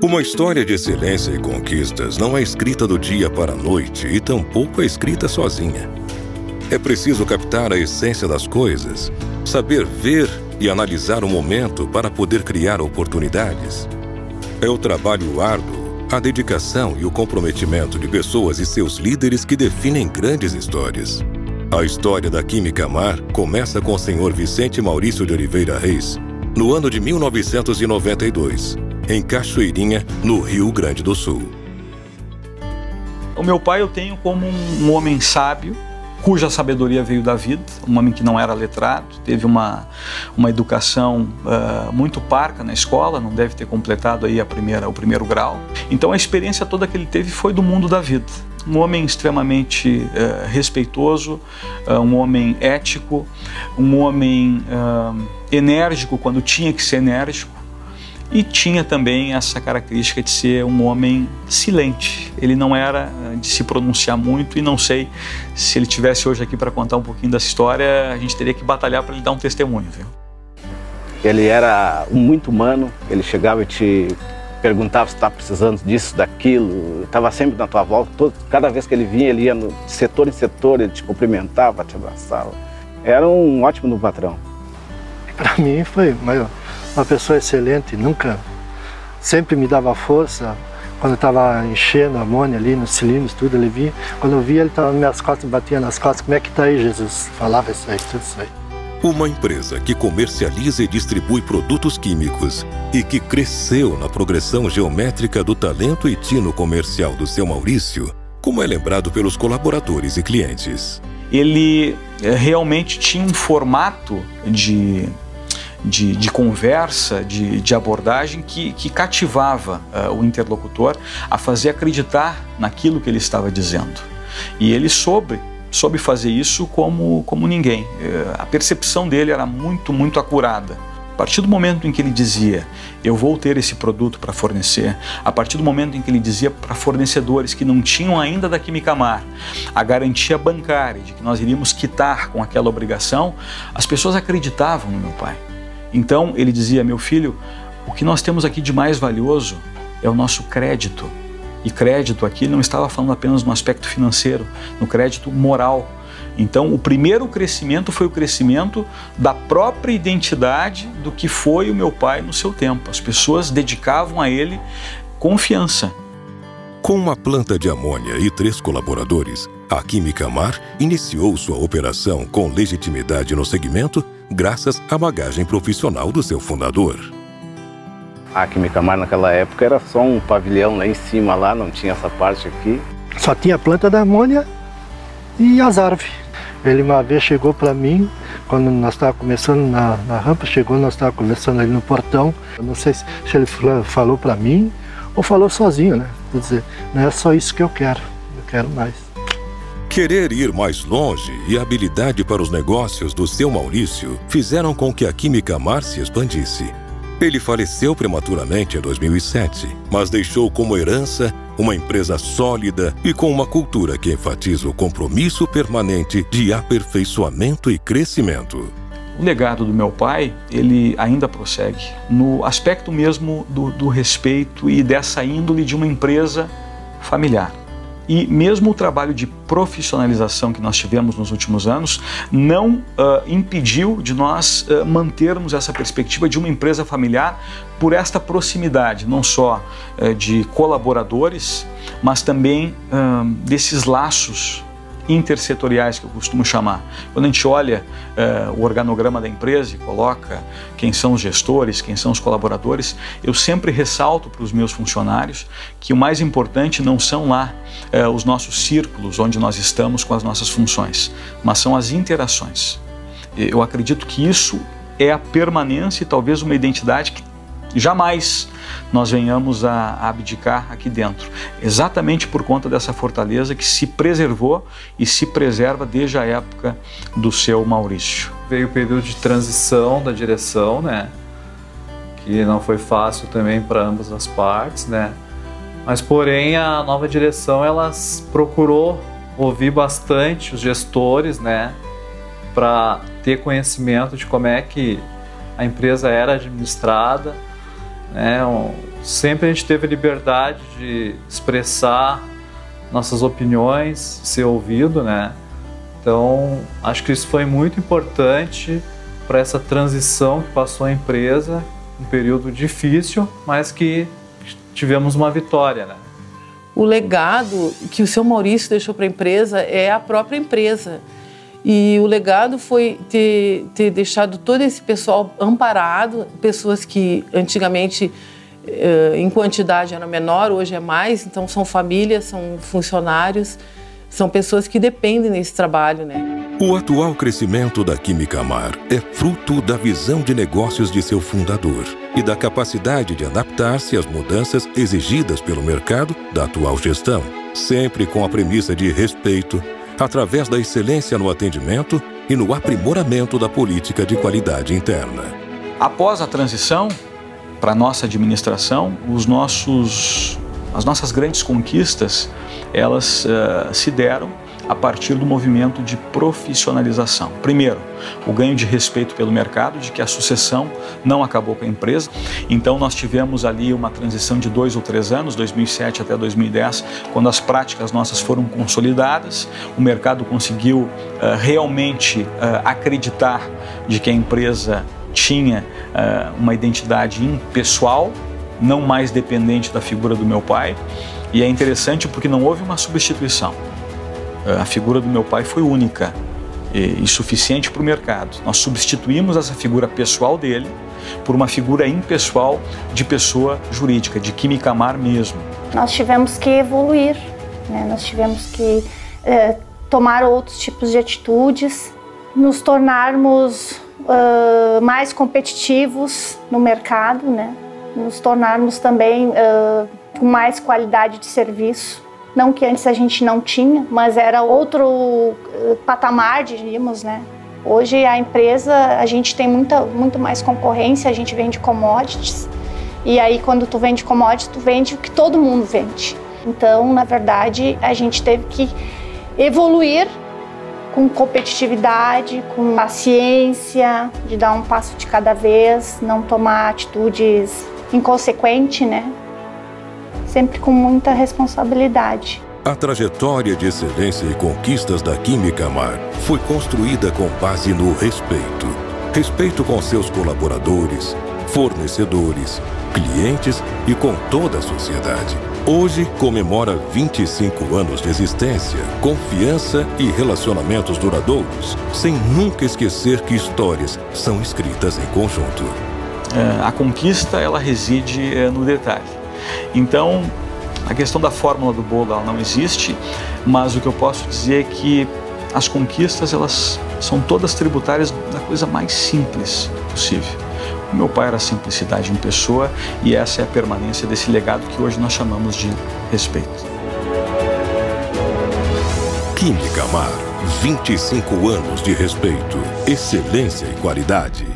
Uma história de excelência e conquistas não é escrita do dia para a noite e tampouco é escrita sozinha. É preciso captar a essência das coisas, saber ver e analisar o momento para poder criar oportunidades. É o trabalho árduo, a dedicação e o comprometimento de pessoas e seus líderes que definem grandes histórias. A história da Química Mar começa com o Sr. Vicente Maurício de Oliveira Reis, no ano de 1992. Em Cachoeirinha, no Rio Grande do Sul. O meu pai eu tenho como um homem sábio, cuja sabedoria veio da vida, um homem que não era letrado, teve uma educação muito parca na escola, não deve ter completado aí o primeiro grau. Então a experiência toda que ele teve foi do mundo da vida. Um homem extremamente respeitoso, um homem ético, um homem enérgico quando tinha que ser enérgico. E tinha também essa característica de ser um homem silente. Ele não era de se pronunciar muito e não sei se ele estivesse hoje aqui para contar um pouquinho dessa história, a gente teria que batalhar para ele dar um testemunho, viu? Ele era muito humano, ele chegava e te perguntava se estava precisando disso, daquilo, estava sempre na tua volta. Cada vez que ele vinha, ele ia de setor em setor, ele te cumprimentava, te abraçava. Era um ótimo patrão. Para mim foi uma pessoa excelente, sempre me dava força. Quando eu estava enchendo a amônia ali nos cilindros, tudo, ele vinha. Quando eu via, ele estava nas minhas costas, batia nas costas. Como é que está aí, Jesus? Falava isso aí, tudo isso aí. Uma empresa que comercializa e distribui produtos químicos e que cresceu na progressão geométrica do talento e tino comercial do seu Maurício, como é lembrado pelos colaboradores e clientes. Ele realmente tinha um formato de conversa, de abordagem que cativava o interlocutor a fazer acreditar naquilo que ele estava dizendo. E ele soube fazer isso como ninguém. A percepção dele era muito acurada. A partir do momento em que ele dizia, eu vou ter esse produto para fornecer, a partir do momento em que ele dizia para fornecedores que não tinham ainda da Química Mar a garantia bancária de que nós iríamos quitar com aquela obrigação, as pessoas acreditavam no meu pai. Então ele dizia, meu filho, o que nós temos aqui de mais valioso é o nosso crédito. E crédito aqui não estava falando apenas no aspecto financeiro, no crédito moral. Então o primeiro crescimento foi o crescimento da própria identidade do que foi o meu pai no seu tempo. As pessoas dedicavam a ele confiança. Com uma planta de amônia e 3 colaboradores, a Química Mar iniciou sua operação com legitimidade no segmento graças à bagagem profissional do seu fundador. A Química Mar naquela época era só um pavilhão lá em cima, lá não tinha essa parte aqui. Só tinha a planta da amônia e as árvores. Ele uma vez chegou para mim, quando nós estávamos começando na rampa, nós estávamos conversando ali no portão. Eu não sei se ele falou para mim ou falou sozinho, né? Quer dizer, não é só isso que eu quero mais. Querer ir mais longe e a habilidade para os negócios do seu Maurício fizeram com que a Química Mar se expandisse. Ele faleceu prematuramente em 2007, mas deixou como herança uma empresa sólida e com uma cultura que enfatiza o compromisso permanente de aperfeiçoamento e crescimento. O legado do meu pai, ele ainda prossegue no aspecto mesmo do respeito e dessa índole de uma empresa familiar. E mesmo o trabalho de profissionalização que nós tivemos nos últimos anos não impediu de nós mantermos essa perspectiva de uma empresa familiar por esta proximidade, não só de colaboradores, mas também desses laços intersetoriais que eu costumo chamar. Quando a gente olha o organograma da empresa e coloca quem são os gestores, quem são os colaboradores, eu sempre ressalto para os meus funcionários que o mais importante não são lá os nossos círculos onde nós estamos com as nossas funções, mas são as interações. Eu acredito que isso é a permanência e talvez uma identidade que jamais nós venhamos a abdicar aqui dentro, exatamente por conta dessa fortaleza que se preservou e se preserva desde a época do seu Maurício. Veio o período de transição da direção, né, que não foi fácil também para ambas as partes, né, mas porém a nova direção ela procurou ouvir bastante os gestores, né, para ter conhecimento de como é que a empresa era administrada, né? Sempre a gente teve liberdade de expressar nossas opiniões, ser ouvido, né? Então, acho que isso foi muito importante para essa transição que passou a empresa, um período difícil, mas que tivemos uma vitória, né? O legado que o seu Maurício deixou para a empresa é a própria empresa. E o legado foi ter deixado todo esse pessoal amparado, pessoas que antigamente em quantidade era menor, hoje é mais, então são famílias, são funcionários, são pessoas que dependem desse trabalho, né? O atual crescimento da Quimicamar é fruto da visão de negócios de seu fundador e da capacidade de adaptar-se às mudanças exigidas pelo mercado da atual gestão, sempre com a premissa de respeito, através da excelência no atendimento e no aprimoramento da política de qualidade interna. Após a transição para a nossa administração, as nossas grandes conquistas, elas se deram a partir do movimento de profissionalização. Primeiro, o ganho de respeito pelo mercado, de que a sucessão não acabou com a empresa. Então nós tivemos ali uma transição de 2 ou 3 anos, 2007 até 2010, quando as práticas nossas foram consolidadas, o mercado conseguiu realmente acreditar de que a empresa tinha uma identidade impessoal, não mais dependente da figura do meu pai. E é interessante porque não houve uma substituição. A figura do meu pai foi única e suficiente para o mercado. Nós substituímos essa figura pessoal dele por uma figura impessoal de pessoa jurídica, de Quimicamar mesmo. Nós tivemos que evoluir, né? Nós tivemos que tomar outros tipos de atitudes, nos tornarmos mais competitivos no mercado, né? Nos tornarmos também com mais qualidade de serviço. Não que antes a gente não tinha, mas era outro patamar, diríamos, né? Hoje a empresa, a gente tem muito mais concorrência, a gente vende commodities. E aí quando tu vende commodities, tu vende o que todo mundo vende. Então, na verdade, a gente teve que evoluir com competitividade, com paciência, de dar um passo de cada vez, não tomar atitudes inconsequentes, né? Sempre com muita responsabilidade. A trajetória de excelência e conquistas da Quimicamar foi construída com base no respeito. Respeito com seus colaboradores, fornecedores, clientes e com toda a sociedade. Hoje comemora 25 anos de existência, confiança e relacionamentos duradouros, sem nunca esquecer que histórias são escritas em conjunto. A conquista, ela reside no detalhe. Então, a questão da fórmula do bolo ela não existe, mas o que eu posso dizer é que as conquistas elas são todas tributárias da coisa mais simples possível. O meu pai era a simplicidade em pessoa e essa é a permanência desse legado que hoje nós chamamos de respeito. Quimicamar, 25 anos de respeito, excelência e qualidade.